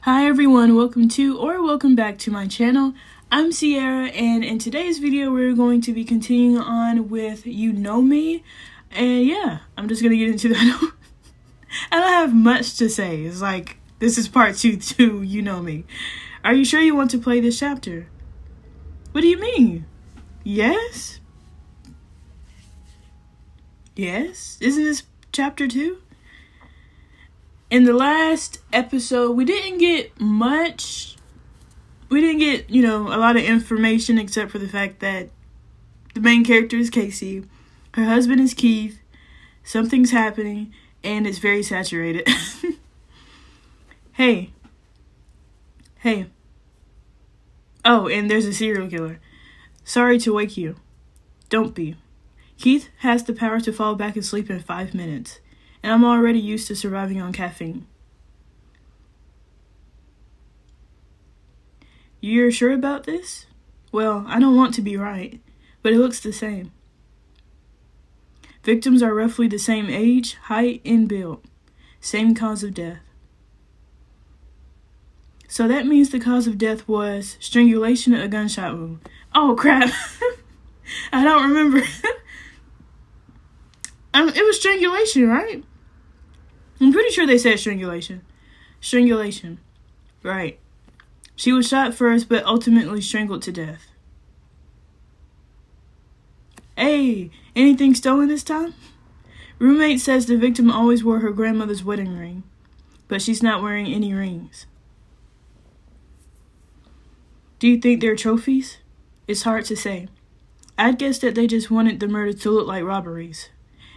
Hi everyone, welcome back to my channel. I'm Sierra, and in today's video we're going to be continuing on with You Know Me. And yeah, I'm just gonna get into that. I don't have much to say. It's like, this is part 2 to You Know Me. Are you sure you want to play this chapter? What do you mean? Yes? Yes? Isn't this chapter 2? In the last episode, we didn't get much. We didn't get, a lot of information except for the fact that the main character is Casey. Her husband is Keith. Something's happening, and it's very saturated. Hey. Oh, and there's a serial killer. Sorry to wake you. Don't be. Keith has the power to fall back asleep in 5 minutes. And I'm already used to surviving on caffeine. You're sure about this? Well, I don't want to be right, but it looks the same. Victims are roughly the same age, height, and build. Same cause of death. So that means the cause of death was strangulation, a gunshot wound. Oh, crap. I don't remember. It was strangulation, right? I'm pretty sure they said strangulation. Strangulation. Right. She was shot first, but ultimately strangled to death. Hey, anything stolen this time? Roommate says the victim always wore her grandmother's wedding ring, but she's not wearing any rings. Do you think they're trophies? It's hard to say. I'd guess that they just wanted the murder to look like robberies,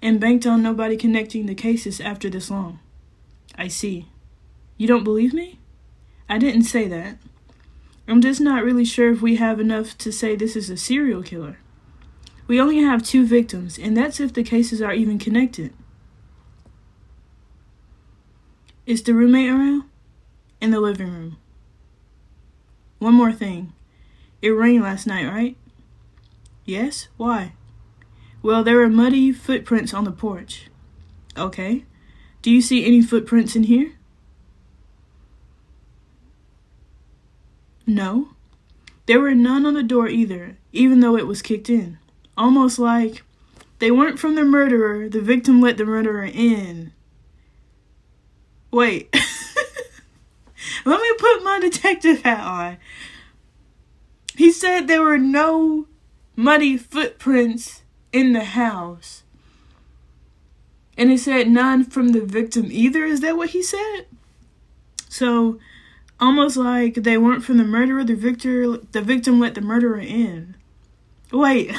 and banked on nobody connecting the cases after this long. I see. You don't believe me? I didn't say that. I'm just not really sure if we have enough to say this is a serial killer. We only have 2 victims, and that's if the cases are even connected. Is the roommate around? In the living room. One more thing. It rained last night, right? Yes? Why? Well, there were muddy footprints on the porch. Okay. Do you see any footprints in here? No. There were none on the door either, even though it was kicked in. Almost like they weren't from the murderer. The victim let the murderer in. Wait. Let me put my detective hat on. He said there were no muddy footprints in the house. And it said none from the victim either. Is that what he said? So, almost like they weren't from the murderer. The victim let the murderer in. Wait.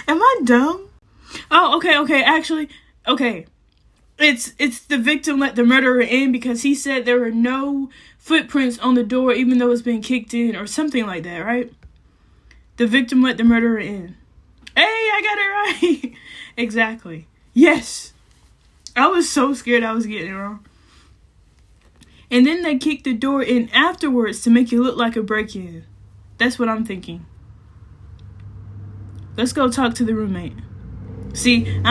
Am I dumb? Oh, okay. Actually, okay. It's the victim let the murderer in because he said there were no footprints on the door even though it's been kicked in or something like that, right? The victim let the murderer in. Hey, I got it right. Exactly. Yes. I was so scared I was getting it wrong. And then they kicked the door in afterwards to make it look like a break-in. That's what I'm thinking. Let's go talk to the roommate. See,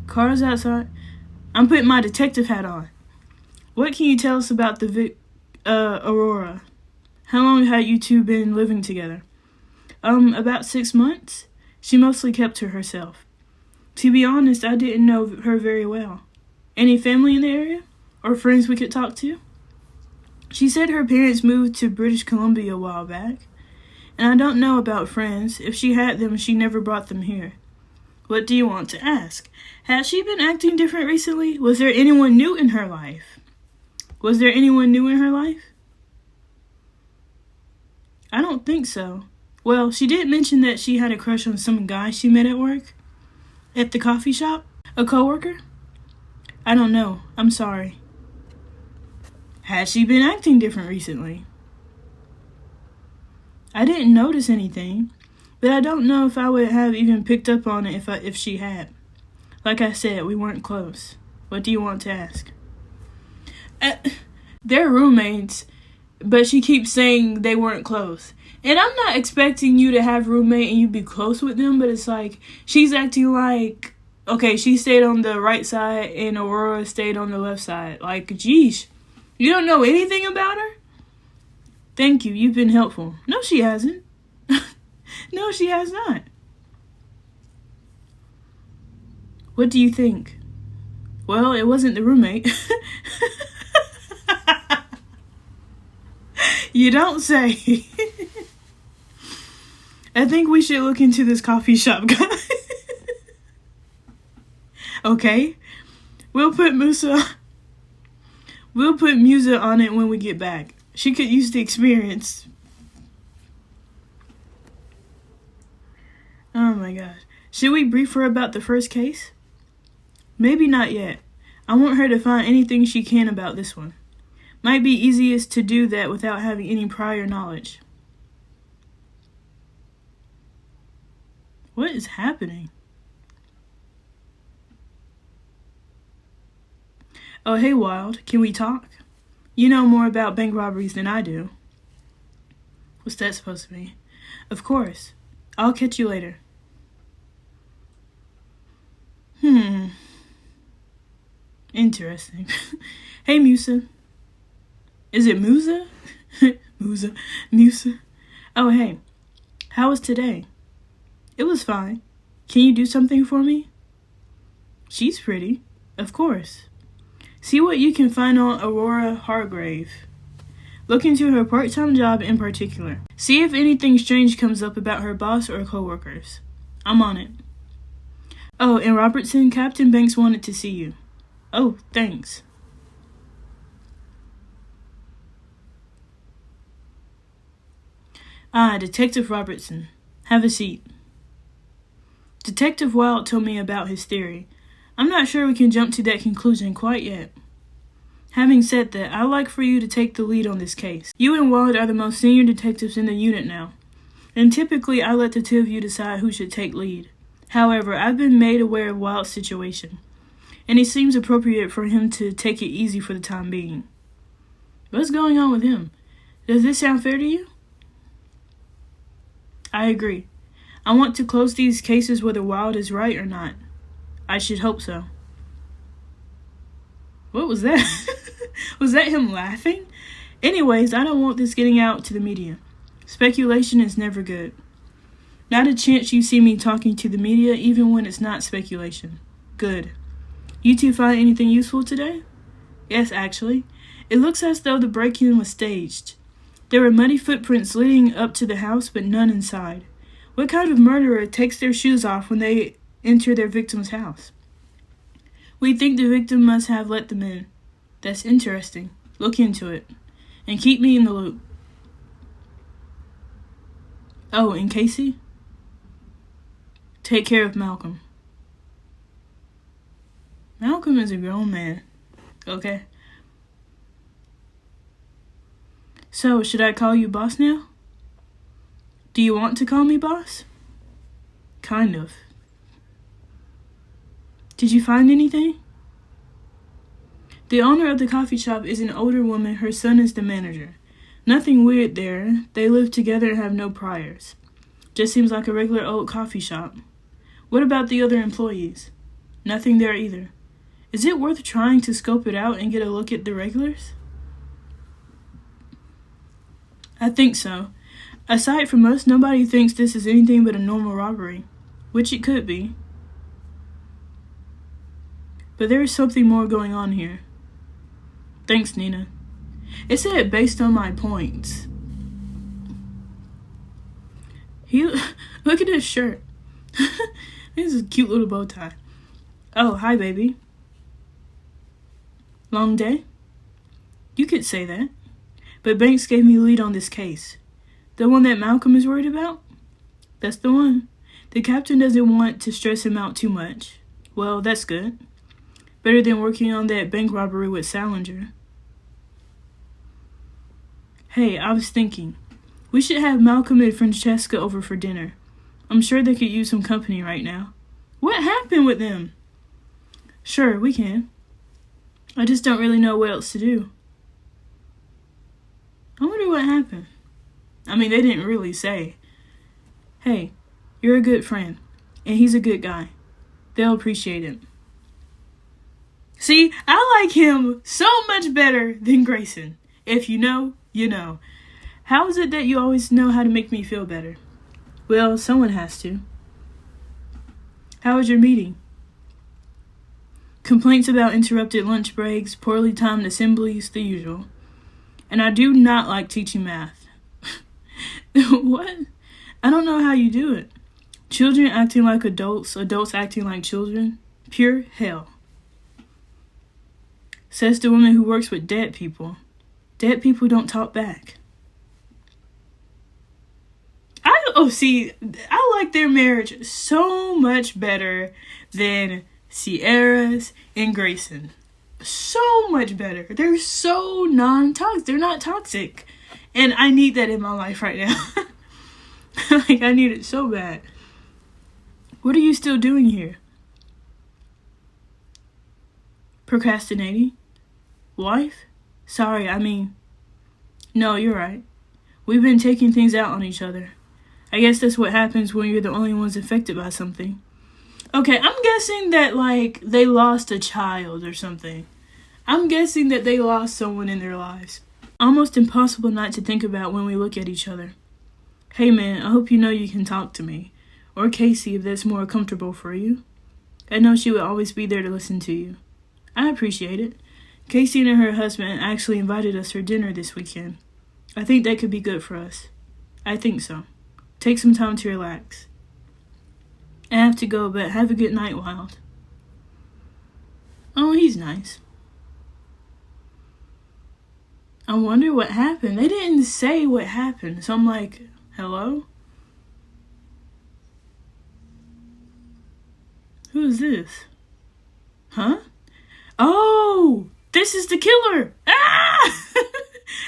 cars outside. I'm putting my detective hat on. What can you tell us about the Aurora? How long had you two been living together? About 6 months. She mostly kept to herself. To be honest, I didn't know her very well. Any family in the area? Or friends we could talk to? She said her parents moved to British Columbia a while back. And I don't know about friends. If she had them, she never brought them here. What do you want to ask? Has she been acting different recently? Was there anyone new in her life? I don't think so. Well, she did mention that she had a crush on some guy she met at work. At the coffee shop? A coworker? I don't know. I'm sorry. Has she been acting different recently? I didn't notice anything, but I don't know if I would have even picked up on it if she had. Like I said, we weren't close. What do you want to ask? They're roommates, but she keeps saying they weren't close. And I'm not expecting you to have a roommate and you be close with them, but it's like, she's acting like, okay, she stayed on the right side and Aurora stayed on the left side. Like, geesh. You don't know anything about her? Thank you, you've been helpful. No, she hasn't. No, she has not. What do you think? Well, it wasn't the roommate. You don't say. I think we should look into this coffee shop guy. Okay? We'll put Musa on it when we get back. She could use the experience. Oh my gosh. Should we brief her about the first case? Maybe not yet. I want her to find anything she can about this one. Might be easiest to do that without having any prior knowledge. What is happening? Oh, hey, Wild. Can we talk? You know more about bank robberies than I do. What's that supposed to be? Of course. I'll catch you later. Interesting. Hey, Musa. Is it Musa? Musa. Oh, hey. How was today? It was fine. Can you do something for me? She's pretty. Of course. See what you can find on Aurora Hargrave. Look into her part-time job in particular. See if anything strange comes up about her boss or coworkers. I'm on it. Oh, and Robertson, Captain Banks wanted to see you. Oh, thanks. Detective Robertson. Have a seat. Detective Wild told me about his theory. I'm not sure we can jump to that conclusion quite yet. Having said that, I'd like for you to take the lead on this case. You and Wild are the most senior detectives in the unit now, and typically I let the two of you decide who should take lead. However, I've been made aware of Wild's situation, and it seems appropriate for him to take it easy for the time being. What's going on with him? Does this sound fair to you? I agree. I want to close these cases whether Wild is right or not. I should hope so. What was that? Was that him laughing? Anyways, I don't want this getting out to the media. Speculation is never good. Not a chance you see me talking to the media, even when it's not speculation. Good. You two find anything useful today? Yes, actually. It looks as though the break-in was staged. There were muddy footprints leading up to the house, but none inside. What kind of murderer takes their shoes off when they enter their victim's house? We think the victim must have let them in. That's interesting. Look into it. And keep me in the loop. Oh, and Casey? Take care of Malcolm. Malcolm is a grown man. Okay? So, should I call you boss now? Do you want to call me boss? Kind of. Did you find anything? The owner of the coffee shop is an older woman. Her son is the manager. Nothing weird there. They live together and have no priors. Just seems like a regular old coffee shop. What about the other employees? Nothing there either. Is it worth trying to scope it out and get a look at the regulars? I think so. Aside from us, nobody thinks this is anything but a normal robbery, which it could be. But there is something more going on here. Thanks, Nina. It said based on my points. Look at his shirt. This is a cute little bow tie. Oh, hi, baby. Long day? You could say that. But Banks gave me lead on this case. The one that Malcolm is worried about? That's the one. The captain doesn't want to stress him out too much. Well, that's good. Better than working on that bank robbery with Salinger. Hey, I was thinking. We should have Malcolm and Francesca over for dinner. I'm sure they could use some company right now. What happened with them? Sure, we can. I just don't really know what else to do. I wonder what happened. I mean, they didn't really say. Hey, you're a good friend, and he's a good guy. They'll appreciate it. See, I like him so much better than Grayson. If you know, you know. How is it that you always know how to make me feel better? Well, someone has to. How was your meeting? Complaints about interrupted lunch breaks, poorly timed assemblies, the usual. And I do not like teaching math. What? I don't know how you do it. Children acting like adults, adults acting like children. Pure hell. Says the woman who works with dead people. Dead people don't talk back. I like their marriage so much better than Sierra's and Grayson. So much better. They're so non-toxic. They're not toxic. And I need that in my life right now. Like, I need it so bad. What are you still doing here? Procrastinating? Wife? Sorry, no, you're right. We've been taking things out on each other. I guess that's what happens when you're the only ones affected by something. Okay, I'm guessing that, like, they lost a child or something. I'm guessing that they lost someone in their lives. Almost impossible not to think about when we look at each other. Hey man, I hope you know you can talk to me. Or Casey if that's more comfortable for you. I know she would always be there to listen to you. I appreciate it. Casey and her husband actually invited us for dinner this weekend. I think that could be good for us. I think so. Take some time to relax. I have to go, but have a good night, Wild. Oh, he's nice. I wonder what happened. They didn't say what happened, so I'm like, hello? Who is this? Huh? Oh, this is the killer. Ah!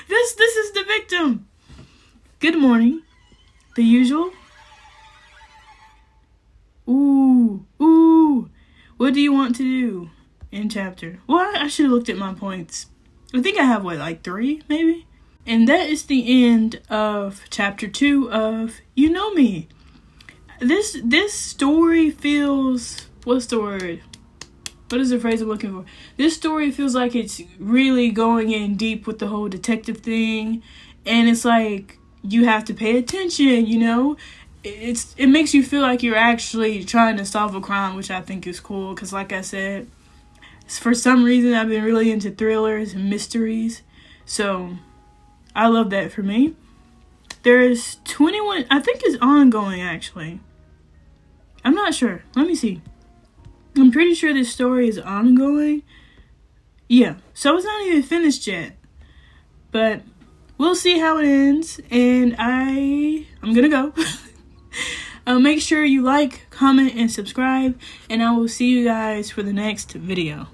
This is the victim. Good morning. The usual? Ooh. What do you want to do in chapter? Well, I should have looked at my points. I think I have, like 3, maybe? And that is the end of chapter 2 of You Know Me. This story feels... What's the word? What is the phrase I'm looking for? This story feels like it's really going in deep with the whole detective thing. And it's like, you have to pay attention, you know? It makes you feel like you're actually trying to solve a crime, which I think is cool. Because like I said, for some reason I've been really into thrillers and mysteries. So, I love that for me. There's 21, I think it's ongoing actually. I'm not sure. Let me see. I'm pretty sure this story is ongoing. Yeah, so it's not even finished yet. But we'll see how it ends. And I'm gonna go. Make sure you like, comment, and subscribe. And I will see you guys for the next video.